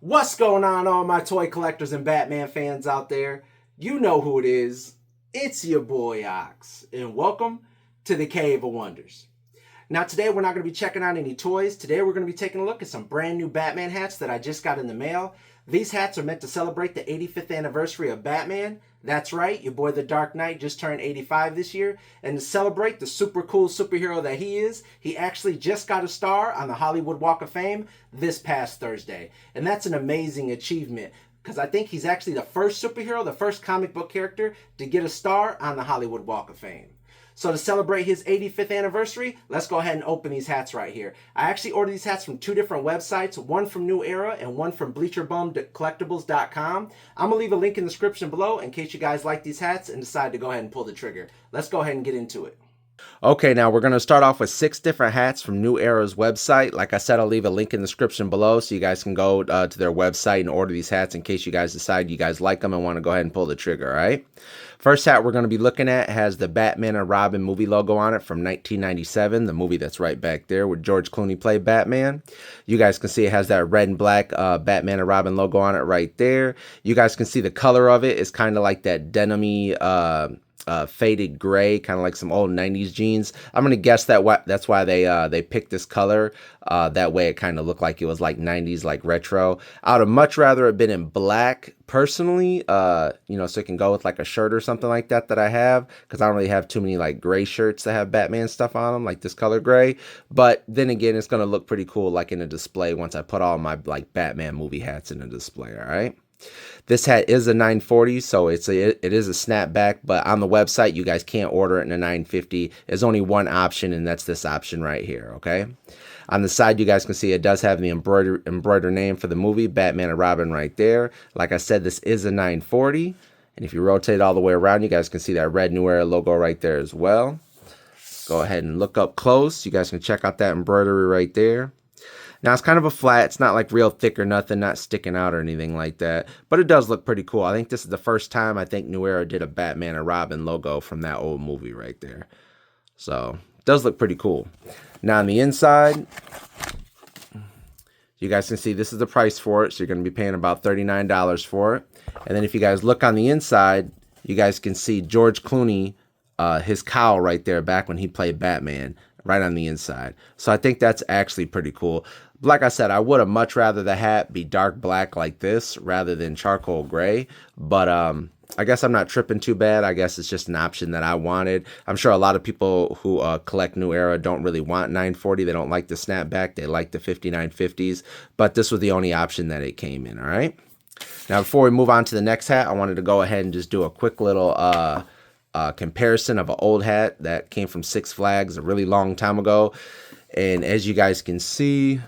What's going on, all my toy collectors and Batman fans out there? You know who it is. It's your boy Ox, and welcome to the Cave of Wonders. Now today we're not going to be checking out any toys. Today we're going to be taking a look at some brand new Batman hats that I just got in the mail. These hats are meant to celebrate the 85th anniversary of Batman. That's right, your boy the Dark Knight just turned 85 this year. And to celebrate the super cool superhero that he is, he actually just got a star on the Hollywood Walk of Fame this past Thursday. And that's an amazing achievement, because I think he's actually the first superhero, the first comic book character to get a star on the Hollywood Walk of Fame. So to celebrate his 85th anniversary, let's go ahead and open these hats right here. I actually ordered these hats from two different websites, one from NewEra and one from Bleacher Bum Collectables.com. I'm going to leave a link in the description below in case you guys like these hats and decide to go ahead and pull the trigger. Let's go ahead and get into it. Okay, now we're going to start off with 6 different hats from NewEra's website. Like I said, I'll leave a link in the description below so you guys can go to their website and order these hats in case you guys decide you guys like them and want to go ahead and pull the trigger, all right? First hat we're going to be looking at has the Batman and Robin movie logo on it from 1997, the movie that's right back there where George Clooney played Batman. You guys can see it has that red and black Batman and Robin logo on it right there. You guys can see the color of it is kind of like that denim-y faded gray, kind of like some old 90s jeans. I'm gonna guess that's why they picked this color. That way it kind of looked like it was like 90s, like retro. I would have much rather have been in black personally, you know, so it can go with like a shirt or something like that I have, because I don't really have too many like gray shirts that have Batman stuff on them, like this color gray. But then again, it's gonna look pretty cool like in a display once I put all my like Batman movie hats in a display. All right. This hat is a 940, so it is a snapback, but on the website, you guys can't order it in a 950. There's only one option, and that's this option right here, okay? On the side, you guys can see it does have the embroidered name for the movie, Batman and Robin right there. Like I said, this is a 940, and if you rotate it all the way around, you guys can see that red NewEra logo right there as well. Go ahead and look up close. You guys can check out that embroidery right there. Now, it's kind of a flat. It's not like real thick or nothing, not sticking out or anything like that. But it does look pretty cool. I think this is the first time I think NewEra did a Batman and Robin logo from that old movie right there. So, it does look pretty cool. Now, on the inside, you guys can see this is the price for it. So, you're going to be paying about $39 for it. And then if you guys look on the inside, you guys can see George Clooney, his cowl right there back when he played Batman, right on the inside. So I think that's actually pretty cool. Like I said, I would have much rather the hat be dark black like this rather than charcoal gray. But I guess I'm not tripping too bad. I guess it's just an option that I wanted. I'm sure a lot of people who collect NewEra don't really want 940. They don't like the snapback. They like the 5950s. But this was the only option that it came in, all right? Now, before we move on to the next hat, I wanted to go ahead and just do a quick little comparison of an old hat that came from Six Flags a really long time ago. And as you guys can see,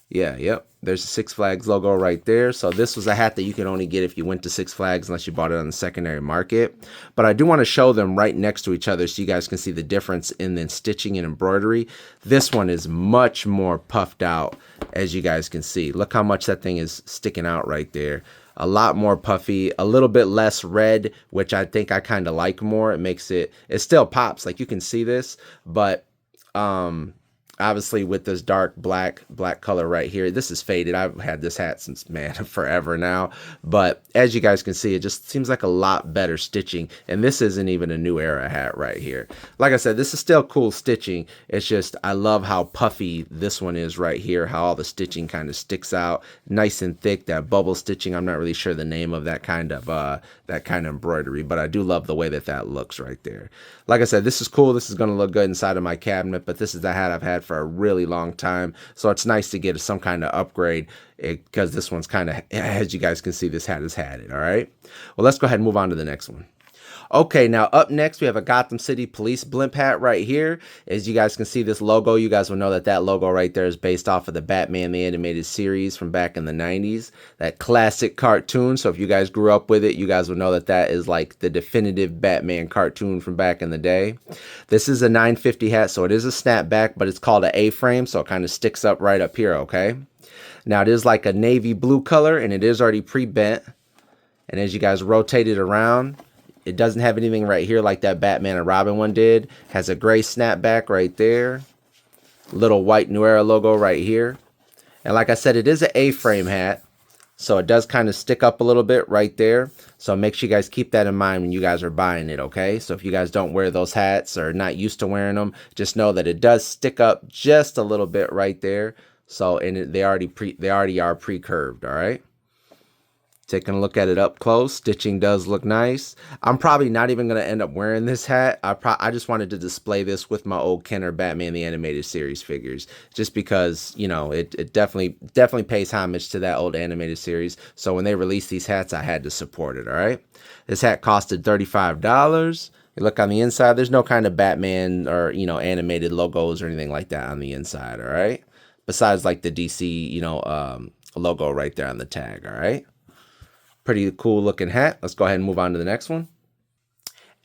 yep, there's a Six Flags logo right there. So this was a hat that you could only get if you went to Six Flags unless you bought it on the secondary market. But I do want to show them right next to each other so you guys can see the difference in the stitching and embroidery. This one is much more puffed out, as you guys can see. Look how much that thing is sticking out right there. A lot more puffy, a little bit less red, which I think I kind of like more. It makes it still pops, like you can see this, but obviously with this dark black color right here, this is faded. I've had this hat since, man, forever now. But as you guys can see, it just seems like a lot better stitching. And this isn't even a NewEra hat right here. Like I said, this is still cool stitching. It's just, I love how puffy this one is right here, how all the stitching kind of sticks out nice and thick, that bubble stitching. I'm not really sure the name of that kind of embroidery, but I do love the way that looks right there. Like I said, this is cool. This is going to look good inside of my cabinet, but this is the hat I've had for a really long time, so it's nice to get some kind of upgrade because this one's kind of, as you guys can see, this hat has had it. All right, well, let's go ahead and move on to the next one. Okay, now up next we have a Gotham City Police blimp hat right here. As you guys can see this logo, you guys will know that logo right there is based off of the Batman the Animated Series from back in the 90s. That classic cartoon, so if you guys grew up with it, you guys will know that is like the definitive Batman cartoon from back in the day. This is a 950 hat, so it is a snapback, but it's called an A-frame, so it kind of sticks up right up here, okay? Now it is like a navy blue color, and it is already pre-bent. And as you guys rotate it around, it doesn't have anything right here like that Batman and Robin one did. Has a gray snapback right there. Little white NewEra logo right here. And like I said, it is an A-frame hat. So it does kind of stick up a little bit right there. So make sure you guys keep that in mind when you guys are buying it, okay? So if you guys don't wear those hats or not used to wearing them, just know that it does stick up just a little bit right there. So and they already are pre-curved, all right? Taking a look at it up close, stitching does look nice. I'm probably not even going to end up wearing this hat. I just wanted to display this with my old Kenner Batman the Animated Series figures, just because, you know, it definitely pays homage to that old animated series. So when they released these hats, I had to support it, all right? This hat costed $35. You look on the inside, there's no kind of Batman or, you know, animated logos or anything like that on the inside, all right? Besides like the DC, you know, logo right there on the tag, all right? Pretty cool looking hat. Let's go ahead and move on to the next one.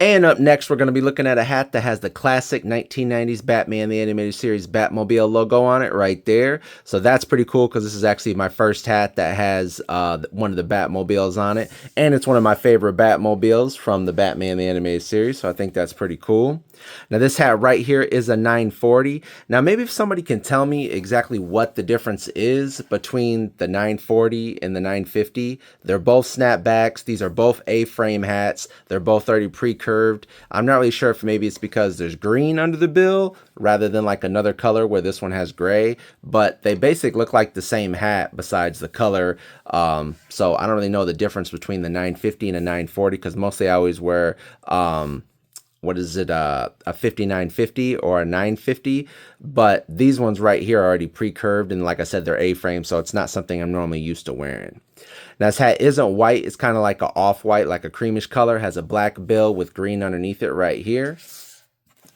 And up next, we're going to be looking at a hat that has the classic 1990s Batman the Animated Series Batmobile logo on it right there. So that's pretty cool because this is actually my first hat that has one of the Batmobiles on it. And it's one of my favorite Batmobiles from the Batman the Animated Series. So I think that's pretty cool. Now this hat right here is a 940. Now maybe if somebody can tell me exactly what the difference is between the 940 and the 950. They're both snapbacks. These are both A-frame hats. They're both already pre-curved. I'm not really sure if maybe it's because there's green under the bill rather than like another color where this one has gray, but they basically look like the same hat besides the color. So I don't really know the difference between the 950 and a 940 because mostly I always wear what is it, a 5950 or a 950, but these ones right here are already pre-curved, and like I said, they're A-frame, so it's not something I'm normally used to wearing. Now this hat isn't white, it's kind of like an off-white, like a creamish color, has a black bill with green underneath it right here.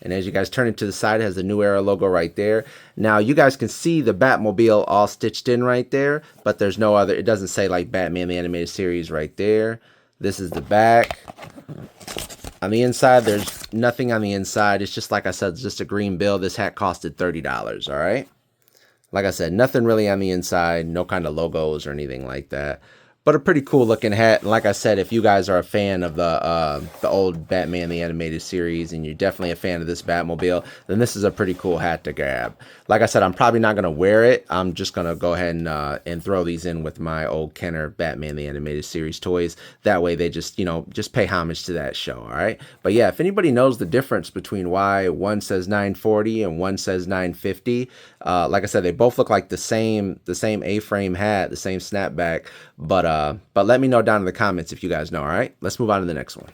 And as you guys turn it to the side, it has the NewEra logo right there. Now you guys can see the Batmobile all stitched in right there, but there's no other, it doesn't say like Batman the Animated Series right there. This is the back. On the inside, there's nothing on the inside. It's just, like I said, it's just a green bill. This hat costed $30, all right? Like I said, nothing really on the inside, no kind of logos or anything like that. But a pretty cool looking hat. And like I said, if you guys are a fan of the old Batman the Animated Series and you're definitely a fan of this Batmobile, then this is a pretty cool hat to grab. Like I said, I'm probably not going to wear it. I'm just going to go ahead and throw these in with my old Kenner Batman the Animated Series toys. That way they just, you know, just pay homage to that show, all right? But yeah, if anybody knows the difference between why one says 940 and one says 950, like I said, they both look like the same A-frame hat, the same snapback, but let me know down in the comments if you guys know, all right? Let's move on to the next one.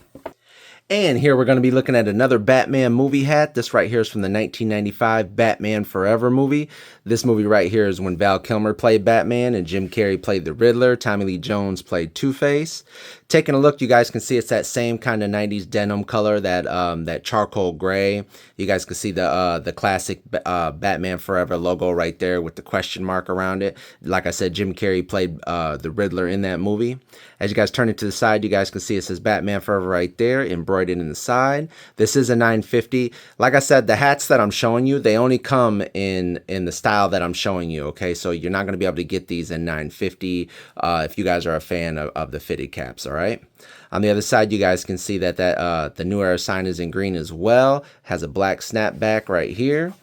And here we're going to be looking at another Batman movie hat. This right here is from the 1995 Batman Forever movie. This movie right here is when Val Kilmer played Batman and Jim Carrey played the Riddler. Tommy Lee Jones played Two-Face. Taking a look, you guys can see it's that same kind of 90s denim color, that charcoal gray. You guys can see the classic Batman Forever logo right there with the question mark around it. Like I said, Jim Carrey played the Riddler in that movie. As you guys turn it to the side, you guys can see it says Batman Forever right there, embroidered in the side. This is a 950. Like I said, the hats that I'm showing you, they only come in the style that I'm showing you, okay? So you're not going to be able to get these in 950 if you guys are a fan of the fitted caps, all right? On the other side, you guys can see that the NewEra sign is in green as well. Has a black snapback right here.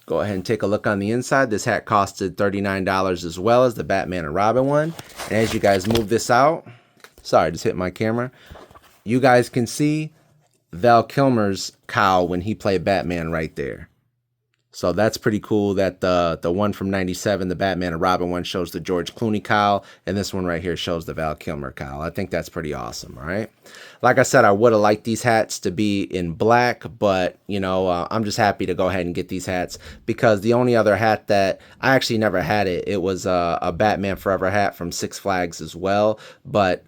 Go ahead and take a look on the inside. This hat costed $39 as well as the Batman and Robin one. And as you guys move this out, sorry, just hit my camera. You guys can see Val Kilmer's cowl when he played Batman right there. So that's pretty cool that the one from 97, the Batman and Robin one, shows the George Clooney cowl, and this one right here shows the Val Kilmer cowl. I think that's pretty awesome, all right? Like I said, I would have liked these hats to be in black, but, you know, I'm just happy to go ahead and get these hats because the only other hat that I actually never had it was a Batman Forever hat from Six Flags as well, but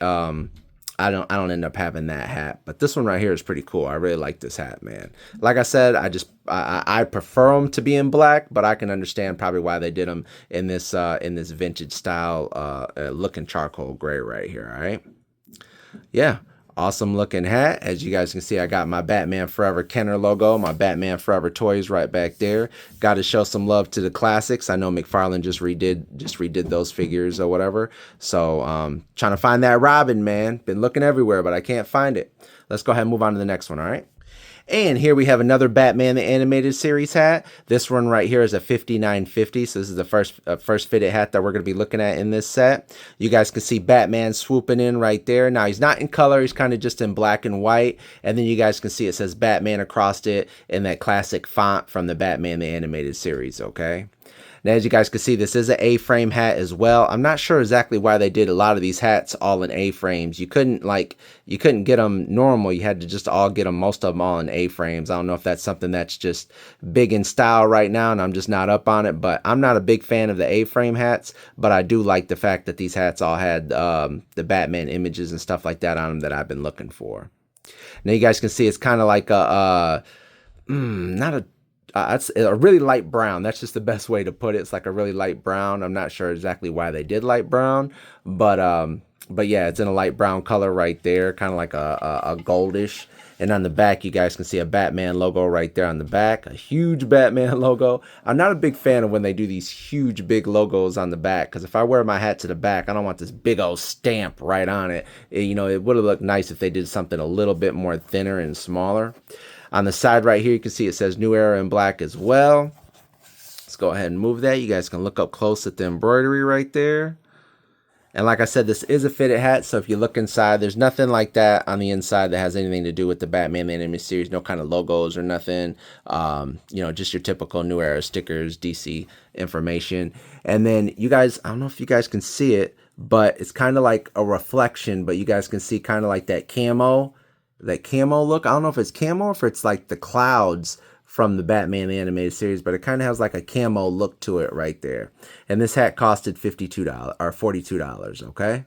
I don't end up having that hat, but this one right here is pretty cool. I really like this hat, man. Like I said, I prefer them to be in black, but I can understand probably why they did them in this vintage style looking charcoal gray right here. All right, yeah. Awesome looking hat. As you guys can see, I got my Batman Forever Kenner logo, my Batman Forever toys right back there. Got to show some love to the classics. I know McFarlane just redid those figures or whatever. So trying to find that Robin, man. Been looking everywhere, but I can't find it. Let's go ahead and move on to the next one, all right? And here we have another Batman the Animated Series hat. This one right here is a 5950, so this is the first fitted hat that we're going to be looking at in this set. You guys can see Batman swooping in right there. Now, he's not in color, he's kind of just in black and white. And then you guys can see it says Batman across it in that classic font from the Batman the Animated Series, okay? Now, as you guys can see, this is an A-frame hat as well. I'm not sure exactly why they did a lot of these hats all in A-frames. You couldn't get them normal. You had to just all get them, most of them all in A-frames. I don't know if that's something that's just big in style right now, and I'm just not up on it. But I'm not a big fan of the A-frame hats, but I do like the fact that these hats all had the Batman images and stuff like that on them that I've been looking for. Now, you guys can see it's kind of like it's a really light brown. That's just the best way to put it. It's like a really light brown. I'm not sure exactly why they did light brown, but yeah, it's in a light brown color right there, kind of like a goldish. And on the back, you guys can see a Batman logo right there on the back, a huge Batman logo. I'm not a big fan of when they do these huge, big logos on the back, because if I wear my hat to the back, I don't want this big old stamp right on it. It would have looked nice if they did something a little bit more thinner and smaller. On the side right here, you can see it says NewEra in black as well. Let's go ahead and move that. You guys can look up close at the embroidery right there. And like I said, this is a fitted hat, so if you look inside, there's nothing like that on the inside that has anything to do with the Batman the Animated Series. No kind of logos or nothing. Just your typical NewEra stickers, DC information. And then you guys, I don't know if you guys can see it, but it's kind of like a reflection, but you guys can see kind of like that camo look. I don't know if it's camo or if it's like the clouds from the Batman the Animated Series, but it kind of has like a camo look to it right there. And this hat costed $52 or $42, okay?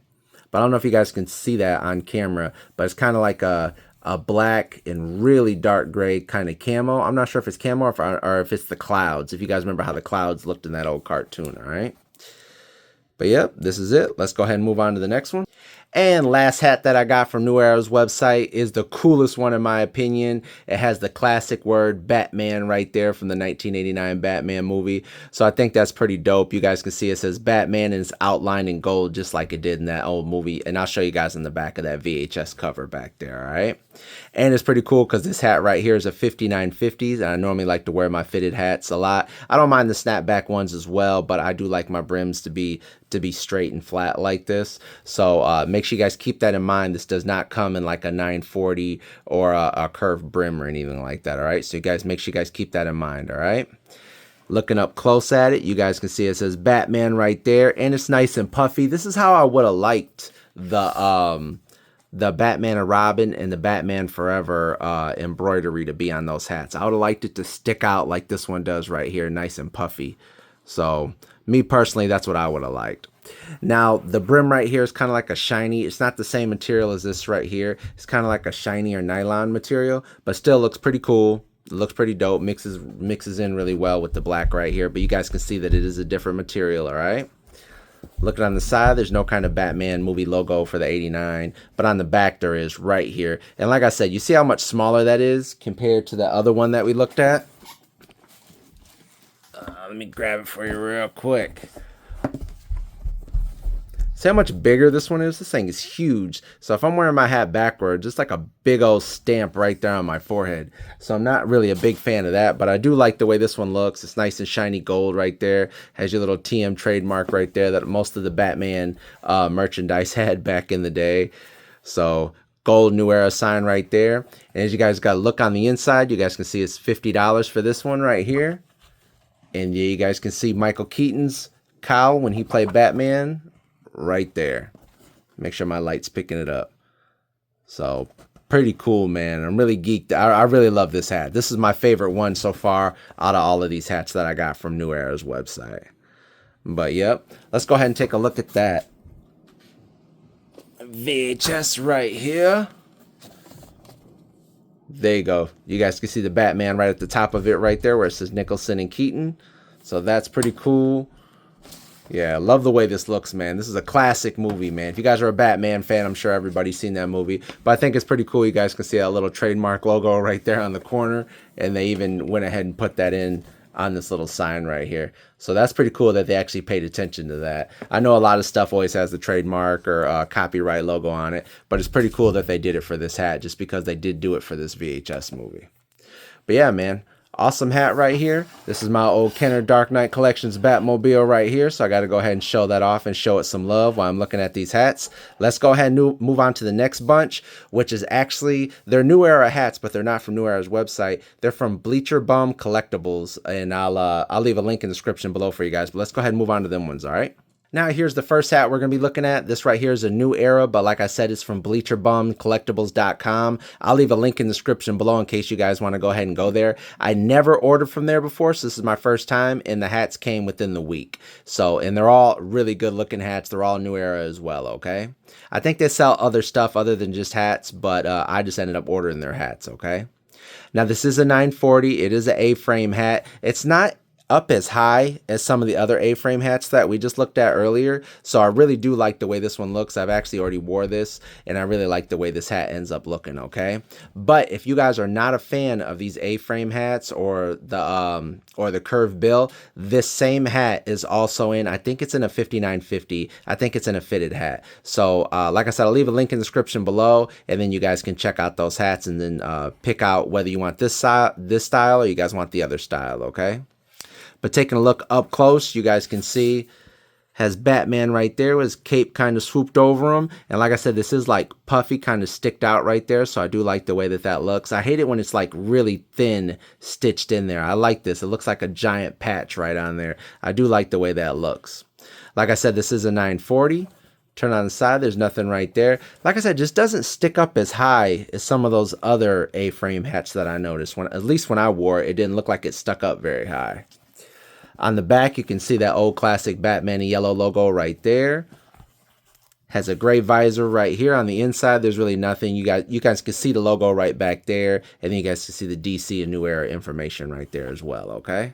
But I don't know if you guys can see that on camera, but it's kind of like a black and really dark gray kind of camo. I'm not sure if it's camo or if it's the clouds, if you guys remember how the clouds looked in that old cartoon, all right? But yep, this is it. Let's go ahead and move on to the next one. And last hat that I got from NewEra's website is the coolest one in my opinion. It has the classic word Batman right there from the 1989 Batman movie. So I think that's pretty dope. You guys can see it says Batman and it's outlined in gold just like it did in that old movie. And I'll show you guys in the back of that VHS cover back there, all right? And it's pretty cool because this hat right here is a 5950s, and I normally like to wear my fitted hats a lot. I don't mind the snapback ones as well, but I do like my brims to be straight and flat like this. So make sure you guys keep that in mind. This does not come in like a 940 or a curved brim or anything like that, all right? So you guys make sure you guys keep that in mind, all right? Looking up close at it, you guys can see it says Batman right there, and it's nice and puffy. This is how I would have liked the Batman and Robin and the Batman Forever embroidery to be on those hats. I would have liked it to stick out like this one does right here, nice and puffy. So me personally, that's what I would have liked. Now, the brim right here is kind of like a shiny, it's not the same material as this right here. It's kind of like a shiny or nylon material, but still looks pretty cool. It looks pretty dope, mixes in really well with the black right here, but you guys can see that it is a different material, all right? Looking on the side, there's no kind of Batman movie logo for the 89, but on the back there is right here. And like I said, you see how much smaller that is compared to the other one that we looked at? Let me grab it for you real quick. See how much bigger this one is? This thing is huge. So if I'm wearing my hat backwards, it's like a big old stamp right there on my forehead. So I'm not really a big fan of that, but I do like the way this one looks. It's nice and shiny gold right there. Has your little TM trademark right there that most of the Batman merchandise had back in the day. So gold NewEra sign right there. And as you guys got to look on the inside, you guys can see it's $50 for this one right here. And yeah, you guys can see Michael Keaton's cowl when he played Batman right there. Make sure my light's picking it up. So pretty cool, man. I'm really geeked. I really love this hat. This is my favorite one so far out of all of these hats that I got from NewEra's website. But yep, let's go ahead and take a look at that VHS right here. There you go. You guys can see the Batman right at the top of it right there where it says Nicholson and Keaton. So that's pretty cool. Yeah, I love the way this looks, man. This is a classic movie, man. If you guys are a Batman fan, I'm sure everybody's seen that movie. But I think it's pretty cool. You guys can see that little trademark logo right there on the corner. And they even went ahead and put that in on this little sign right here. So that's pretty cool that they actually paid attention to that. I know a lot of stuff always has the trademark or copyright logo on it, but it's pretty cool that they did it for this hat just because they did do it for this VHS movie. But yeah, man, awesome hat right here. This is my old Kenner Dark Knight Collections Batmobile right here, so I got to go ahead and show that off and show it some love while I'm looking at these hats. Let's go ahead and move on to the next bunch, which is actually, they're NewEra hats, but they're not from NewEra's website. They're from Bleacher Bum Collectables, and I'll leave a link in the description below for you guys, but let's go ahead and move on to them ones, all right? Now here's the first hat we're going to be looking at. This right here is a NewEra, but like I said, it's from BleacherBumCollectables.com. I'll leave a link in the description below in case you guys want to go ahead and go there. I never ordered from there before, so this is my first time, and the hats came within the week. So, and they're all really good looking hats. They're all NewEra as well, okay? I think they sell other stuff other than just hats, but I just ended up ordering their hats, okay? Now this is a 940. It is an A-frame hat. It's not up as high as some of the other A-frame hats that we just looked at earlier, so I really do like the way this one looks. I've actually already wore this, and I really like the way this hat ends up looking, okay? But if you guys are not a fan of these A-frame hats or the curved bill, this same hat is also in, I think it's in a 5950. I think it's in a fitted hat. So like I said, I'll leave a link in the description below, and then you guys can check out those hats and then pick out whether you want this style or you guys want the other style, okay? But taking a look up close, you guys can see has Batman right there with his cape kind of swooped over him. And like I said, this is like puffy, kind of sticked out right there. So I do like the way that that looks. I hate it when it's like really thin stitched in there. I like this. It looks like a giant patch right on there. I do like the way that looks. Like I said, this is a 940. Turn on the side, there's nothing right there. Like I said, just doesn't stick up as high as some of those other A-frame hats that I noticed. At least when I wore it, it didn't look like it stuck up very high. On the back, you can see that old classic Batman yellow logo right there. Has a gray visor right here. On the inside, there's really nothing. You guys can see the logo right back there. And then you guys can see the DC and NewEra information right there as well, okay?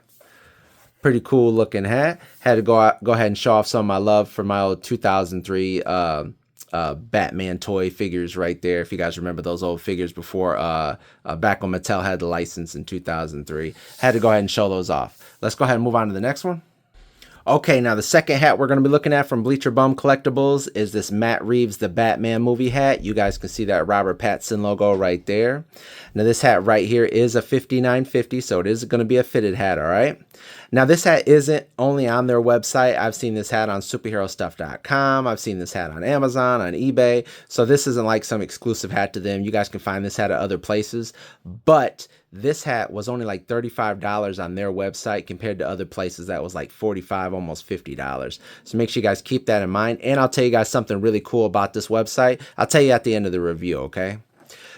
Pretty cool looking hat. Had to go ahead and show off some of my love for my old 2003 Batman toy figures right there. If you guys remember those old figures before, back when Mattel had the license in 2003. Had to go ahead and show those off. Let's go ahead and move on to the next one. Okay, now the second hat we're going to be looking at from Bleacher Bum Collectables is this Matt Reeves The Batman movie hat. You guys can see that Robert Pattinson logo right there. Now this hat right here is a 5950, so it is going to be a fitted hat, all right? Now this hat isn't only on their website. I've seen this hat on superherostuff.com. I've seen this hat on Amazon, on eBay. So this isn't like some exclusive hat to them. You guys can find this hat at other places. But this hat was only like $35 on their website compared to other places that was like $45, almost $50. So make sure you guys keep that in mind. And I'll tell you guys something really cool about this website. I'll tell you at the end of the review, okay?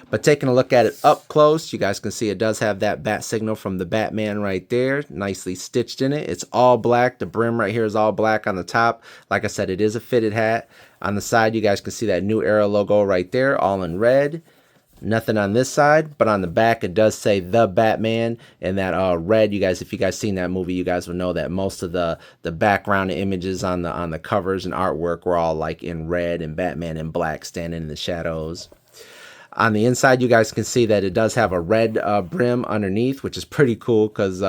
But taking a look at it up close, you guys can see it does have that bat signal from the Batman right there, nicely stitched in it. It's all black. The brim right here is all black on the top. Like I said, it is a fitted hat. On the side, you guys can see that NewEra logo right there, all in red. Nothing on this side, but on the back it does say The Batman, and that red, you guys, if you guys seen that movie, you guys will know that most of the background images on the covers and artwork were all like in red and Batman in black standing in the shadows. On the inside, you guys can see that it does have a red brim underneath, which is pretty cool because,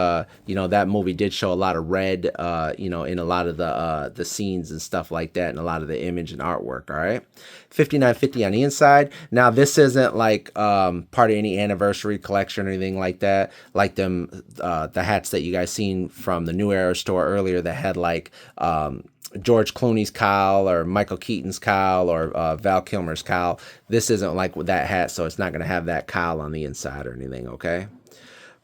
you know, that movie did show a lot of red, you know, in a lot of the scenes and stuff like that, and a lot of the image and artwork, all right? $59.50 on the inside. Now, this isn't like part of any anniversary collection or anything like that, like them, the hats that you guys seen from the NewEra store earlier that had like George Clooney's cowl or Michael Keaton's cowl or Val Kilmer's cowl. This isn't like that hat, so it's not going to have that cowl on the inside or anything, okay?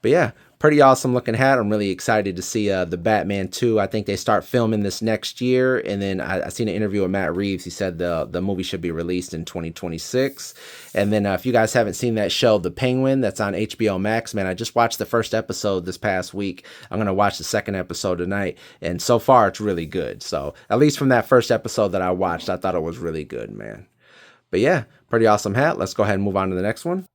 But yeah, pretty awesome looking hat. I'm really excited to see the Batman 2. I think they start filming this next year, and then I seen an interview with Matt Reeves. He said the movie should be released in 2026. And then if you guys haven't seen that show, The Penguin, that's on HBO Max, man, I just watched the first episode this past week. I'm going to watch the second episode tonight, and so far it's really good. So at least from that first episode that I watched, I thought it was really good, man. But yeah, pretty awesome hat. Let's go ahead and move on to the next one.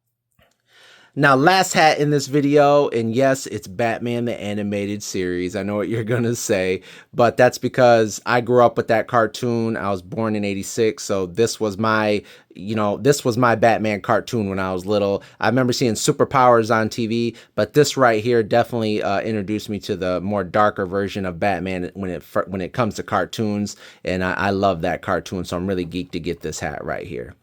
Now, last hat in this video, and yes, it's Batman the Animated Series. I know what you're going to say, but that's because I grew up with that cartoon. I was born in '86, so this was my you know, this was my Batman cartoon when I was little. I remember seeing Superpowers on TV, but this right here definitely introduced me to the more darker version of Batman when it comes to cartoons, and I love that cartoon, so I'm really geeked to get this hat right here.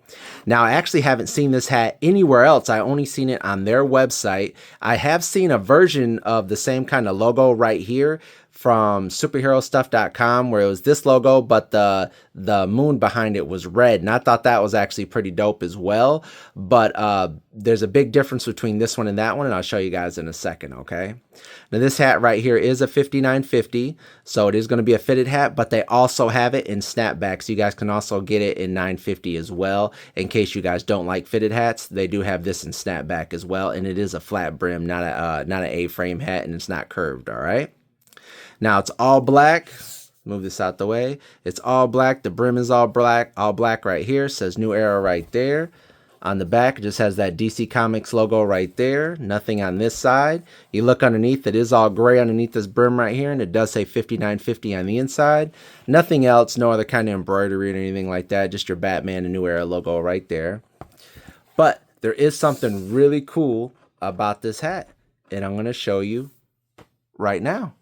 Now, I actually haven't seen this hat anywhere else. I only seen it on their website. I have seen a version of the same kind of logo right here from superherostuff.com where it was this logo, but the moon behind it was red, and I thought that was actually pretty dope as well. But there's a big difference between this one and that one, and I'll show you guys in a second, okay? Now, this hat right here is a 5950, so it is going to be a fitted hat, but they also have it in snapback, so you guys can also get it in 950 as well. In case you guys don't like fitted hats, they do have this in snapback as well, and it is a flat brim, not an A-frame hat, and it's not curved, all right? Now, it's all black. Move this out the way. It's all black. The brim is all black right here. It says NewEra right there. On the back, it just has that DC Comics logo right there. Nothing on this side. You look underneath, it is all gray underneath this brim right here, and it does say 5950 on the inside. Nothing else, no other kind of embroidery or anything like that. Just your Batman and NewEra logo right there. But there is something really cool about this hat, and I'm going to show you right now.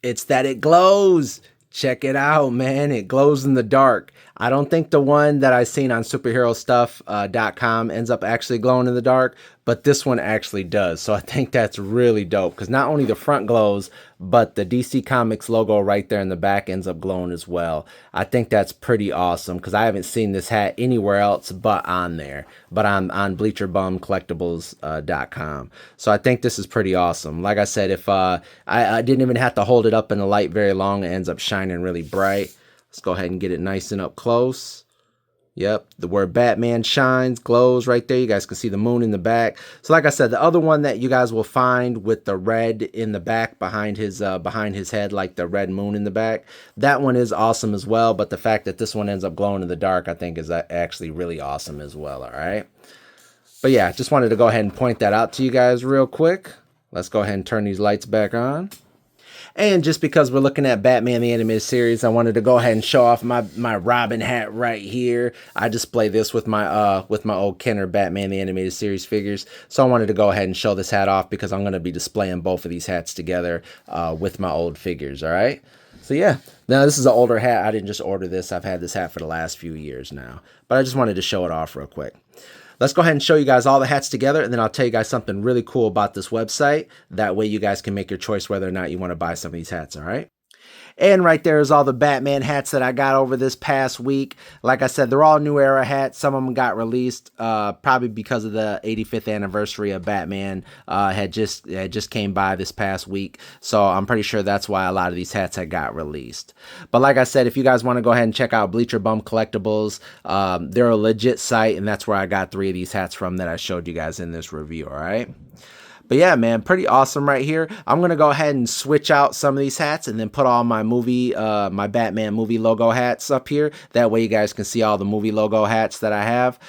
It's that it glows. Check it out, man. It glows in the dark. I don't think the one that I seen on superherostuff.com ends up actually glowing in the dark, but this one actually does. So I think that's really dope because not only the front glows, but the DC Comics logo right there in the back ends up glowing as well. I think that's pretty awesome because I haven't seen this hat anywhere else but on there, but on Bleacher Bum Collectables.com. So I think this is pretty awesome. Like I said, if I didn't even have to hold it up in the light very long, it ends up shining really bright. Let's go ahead and get it nice and up close. Yep, the word Batman shines, glows right there. You guys can see the moon in the back. So like I said, the other one that you guys will find with the red in the back behind his head, like the red moon in the back, that one is awesome as well. But the fact that this one ends up glowing in the dark, I think is actually really awesome as well, all right? But yeah, just wanted to go ahead and point that out to you guys real quick. Let's go ahead and turn these lights back on. And just because we're looking at Batman the Animated Series, I wanted to go ahead and show off my Robin hat right here. I display this with my old Kenner Batman the Animated Series figures. So I wanted to go ahead and show this hat off because I'm going to be displaying both of these hats together with my old figures, all right? So yeah, now this is an older hat. I didn't just order this. I've had this hat for the last few years now. But I just wanted to show it off real quick. Let's go ahead and show you guys all the hats together, and then I'll tell you guys something really cool about this website. That way you guys can make your choice whether or not you want to buy some of these hats, all right? And right there is all the Batman hats that I got over this past week. Like I said, they're all NewEra hats. Some of them got released probably because of the 85th anniversary of Batman had just came by this past week. So I'm pretty sure that's why a lot of these hats had got released. But like I said, if you guys want to go ahead and check out Bleacher Bum Collectables, they're a legit site, and that's where I got 3 of these hats from that I showed you guys in this review, all right? But yeah, man, pretty awesome right here. I'm going to go ahead and switch out some of these hats and then put all my my Batman movie logo hats up here. That way you guys can see all the movie logo hats that I have.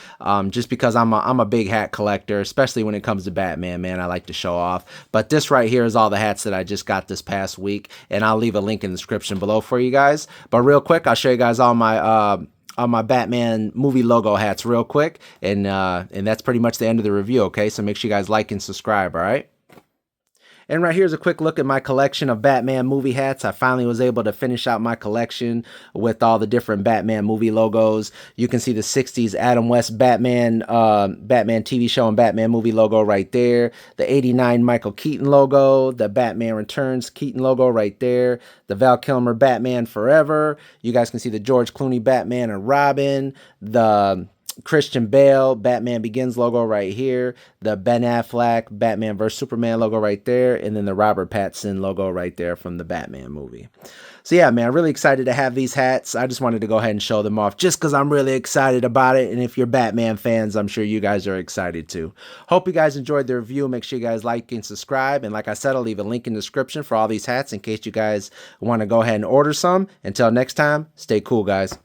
Just because I'm a big hat collector, especially when it comes to Batman, man, I like to show off. But this right here is all the hats that I just got this past week, and I'll leave a link in the description below for you guys. But real quick, I'll show you guys all my Batman movie logo hats real quick, and that's pretty much the end of the review, okay? So make sure you guys like and subscribe, all right? And right here's a quick look at my collection of Batman movie hats. I finally was able to finish out my collection with all the different Batman movie logos. You can see the 60s Adam West Batman TV show and Batman movie logo right there. The 89 Michael Keaton logo. The Batman Returns Keaton logo right there. The Val Kilmer Batman Forever. You guys can see the George Clooney Batman and Robin. The Christian Bale Batman Begins logo right here, the Ben Affleck Batman vs Superman logo right there, and then the Robert Pattinson logo right there from the Batman movie. So yeah, man, really excited to have these hats. I just wanted to go ahead and show them off just because I'm really excited about it, and if you're Batman fans, I'm sure you guys are excited too. Hope you guys enjoyed the review. Make sure you guys like and subscribe, and like I said, I'll leave a link in the description for all these hats in case you guys want to go ahead and order some. Until next time, stay cool, guys.